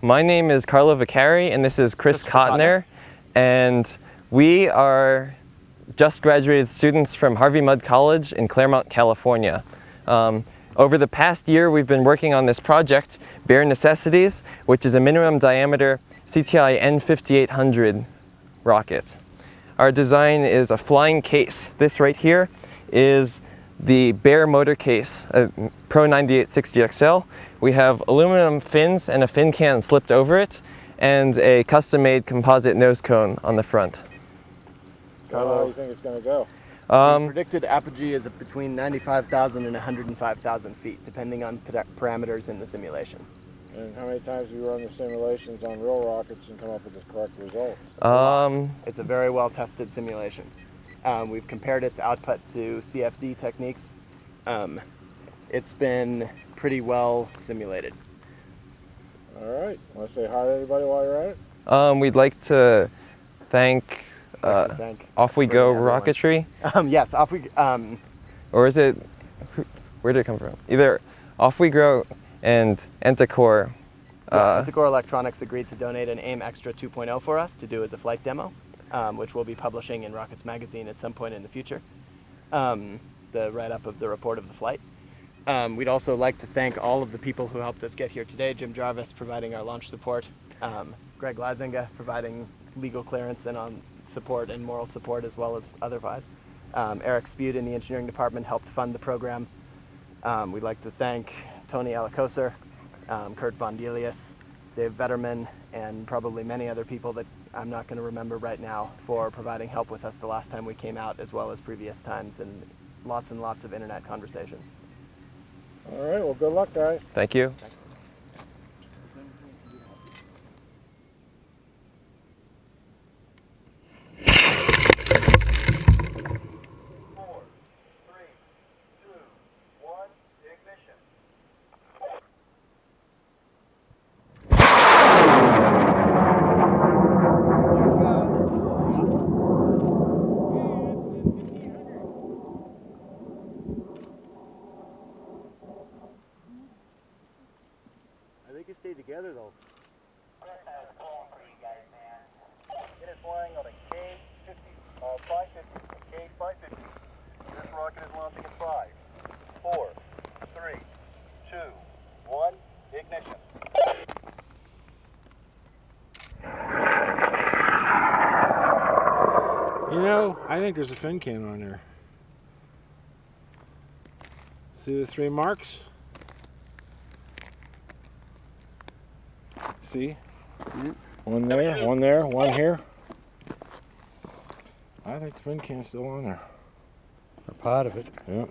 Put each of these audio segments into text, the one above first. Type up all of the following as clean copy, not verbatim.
My name is Carlo Vaccari, and this is Chris Cotner, and we are just graduated students from Harvey Mudd College in Claremont, California. Over the past year, we've been working on this project, Bare Necessities, which is a minimum diameter CTI N5800 rocket. Our design is a flying case. This right here is the Bare motor case, a Pro 9860XL. We have aluminum fins and a fin can slipped over it, and a custom-made composite nose cone on the front. Carlo, how do you think it's going to go? The predicted apogee is between 95,000 and 105,000 feet, depending on parameters in the simulation. And how many times have you run the simulations on real rockets and come up with the correct results? It's a very well-tested simulation. We've compared its output to CFD techniques. It's been pretty well simulated. All right. Want to say hi to everybody while you're at it? We'd like to thank Off We Go Rocketry. Yes, Off We. Or is it? Where did it come from? Either Off We Go and Entacore. Entacore Electronics agreed to donate an AIM Extra 2.0 for us to do as a flight demo, which we'll be publishing in Rockets Magazine at some point in the future. The write-up of the report of the flight. We'd also like to thank all of the people who helped us get here today. Jim Jarvis providing our launch support, Greg Lazinga providing legal clearance and on support and moral support as well as otherwise. Eric Spute in the engineering department helped fund the program. We'd like to thank Tony Alacoser, Kurt Von Delius, Dave Vetterman, and probably many other people that I'm not going to remember right now for providing help with us the last time we came out as well as previous times, and lots of internet conversations. All right. Well, good luck, guys. Thank you. I think you stayed together though. It is flying on a K550. This rocket is launching in 5, 4, 3, 2, 1, ignition. You know, I think there's a fin can on there. See the 3 marks? See? One there, one here. I think the fin can's still on there. A part of it. Yep.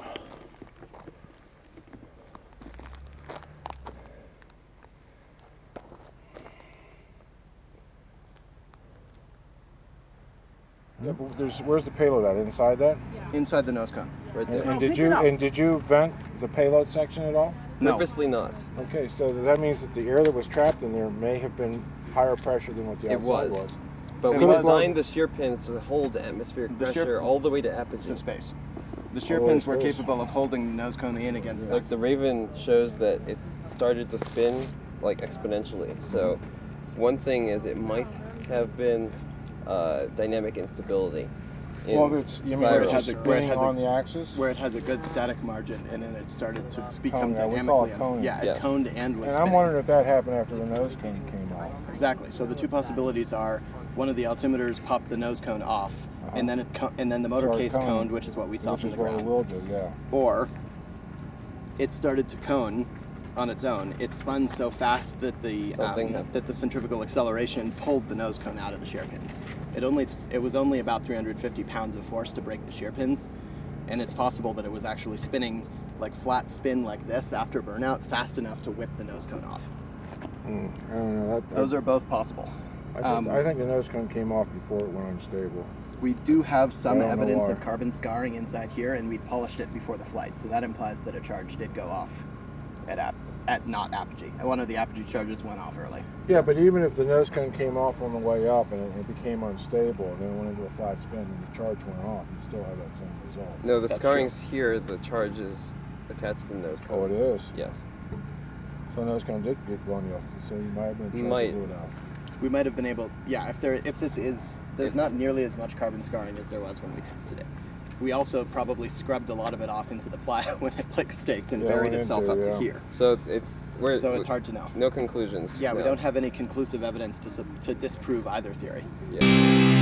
Yeah, but where's the payload at? Inside that? Inside the nose cone. Right there. And did you vent the payload section at all? No. Purposely not. Okay, so that means that the air that was trapped in there may have been higher pressure than what the It outside was. But It we was. designed the shear pins to hold atmospheric The shear- pressure all the way to apogee. To space. The shear Oh, pins were space. capable of holding the nose cone in against that. Like the Raven shows that it started to spin like exponentially. So one thing is it might have been dynamic instability. In Well, it's, you mean where it has a where it spinning has a- on the axis? Where it has a good static margin, and then it started to become cone, yeah, we call it dynamically. coning. Yeah, it Yes. coned and was And spinning. I'm wondering if that happened after the nose cone came off. Exactly. So the two possibilities are one of the altimeters popped the nose cone off, and then and then the motor Started case coning, coned, which is what we saw Which from is the what it ground. will do, yeah. Or it started to cone on its own. It spun so fast that the centrifugal acceleration pulled the nose cone out of the shear pins. It was only about 350 pounds of force to break the shear pins, and it's possible that it was actually spinning like flat spin like this after burnout fast enough to whip the nose cone off. I don't know. Those are both possible. I think the nose cone came off before it went unstable. We do have some I don't know evidence why. of carbon scarring inside here, and we polished it before the flight, so that implies that a charge did go off at not apogee. One of the apogee charges went off early. Yeah, but even if the nose cone came off on the way up and it became unstable and then it went into a flat spin and the charge went off, you still have that same result. No, the That's scarring's here. The charge is attached to the nose cone. Oh, it is? Yes. So nose cone did get blown off, so you might have been trying Might. to glue it out. We might have been able, yeah, if this is, there's not nearly as much carbon scarring as there was when we tested it. We also probably scrubbed a lot of it off into the ply when it like staked and Yeah, buried went itself into, up to yeah. here. So it's So it's hard to know. No conclusions. Yeah, we no. don't have any conclusive evidence to disprove either theory. Yeah.